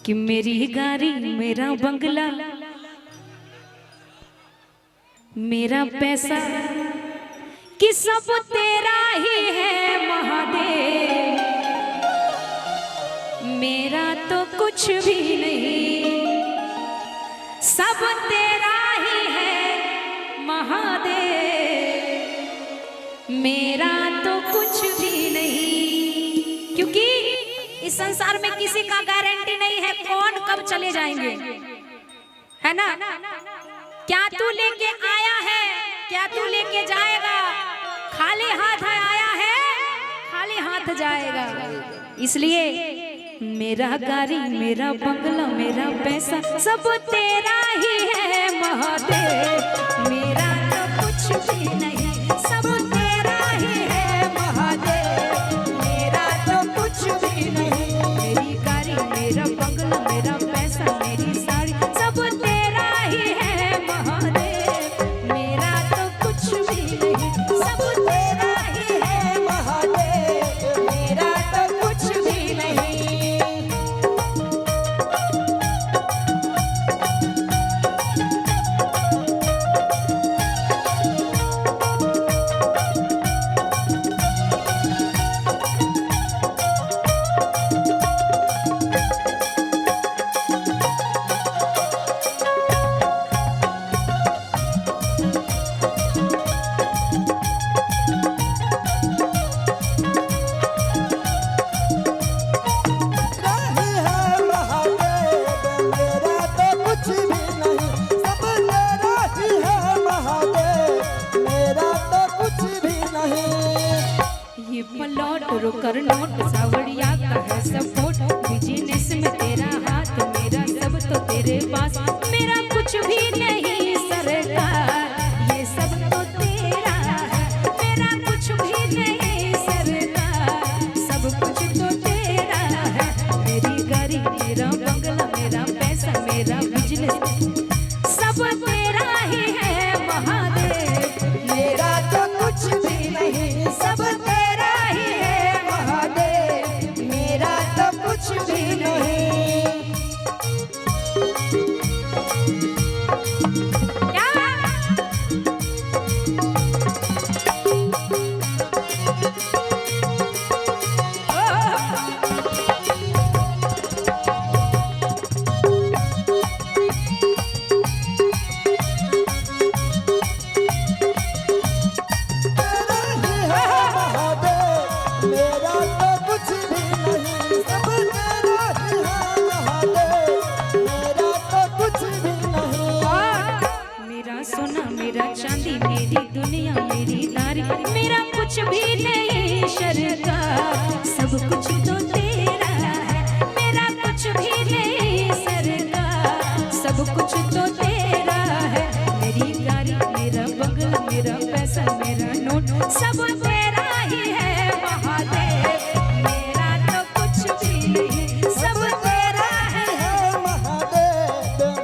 कि मेरी गाड़ी मेरा बंगला मेरा पैसा कि सब तेरा ही है महादेव, मेरा तो कुछ भी नहीं, सब तेरा ही है महादेव, मेरा तो कुछ भी नहीं। क्योंकि इस संसार में किसी का गारंटी नहीं है कौन कब चले जाएंगे, है ना। क्या तू लेके आया है, क्या तू लेके जाएगा, खाली हाथ आया है खाली हाथ जाएगा। इसलिए मेरा गाड़ी मेरा बंगला मेरा पैसा सब तेरा ही है महादेव, मेरा तो कुछ भी नहीं, सब तेरा ही है महादेव, मेरा तो कुछ भी नहीं। मेरी गाड़ी मेरा बंगला मेरा पैसा मेरी साड़ी सब तेरा ही है महादेव, मेरा तो कुछ भी नहीं, सब तेरा ही है महादेव, मेरा तो कुछ भी नहीं। पलौट रुकर नोट सावड़िया का है सपोर्ट, बिजनेस में तेरा हाथ मेरा सब तो तेरे पास, मेरा कुछ भी नहीं सरकार, ये सब तो तेरा है, मेरा कुछ भी नहीं सरकार, सब कुछ तो तेरा है। मेरी गाड़ी मेरा बंगला मेरा पैसा मेरा बिजनेस सब तेरा ही है महादेव, मेरा तो कुछ भी नहीं, सब तेरा ही है महादेव, मेरा तो कुछ भी नहीं। मेरा चांदी मेरी दुनिया मेरी नारी, मेरा कुछ भी नहीं सरकार, सब कुछ तो तेरा है, मेरा कुछ भी नहीं सरकार, सब कुछ तो तेरा है। मेरी गाड़ी मेरा बंगला मेरा पैसा मेरा नोट सब तेरा ही है महादेव, मेरा तो कुछ भी नहीं, सब तेरा ही है महादेव,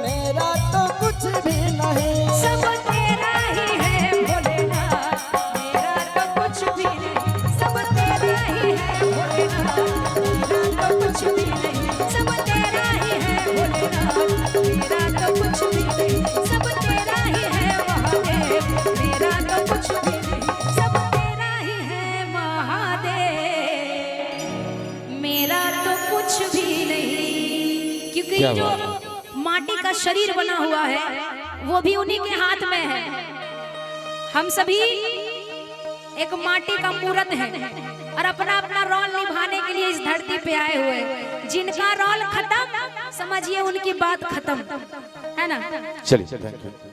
मेरा तो कुछ भी नहीं, सब तेरा ही है भोलेनाथ, मेरा तो कुछ भी नहीं, सब तेरा ही है भोलेनाथ, मेरा तो कुछ भी नहीं, सब तेरा ही है भोलेनाथ, मेरा तो कुछ भी नहीं, सब तेरा ही है महादेव, मेरा तो कुछ भी नहीं, सब तेरा ही है महादेव, मेरा तो कुछ भी नहीं। क्योंकि जो माटी का शरीर बना हुआ है वो भी उन्हीं के हाथ में है। हम सभी एक माटी का मूर्त है और अपना अपना रोल निभाने के लिए इस धरती पे आए हुए। जिनका रोल खत्म समझिए उनकी बात खत्म, है ना। चलिए।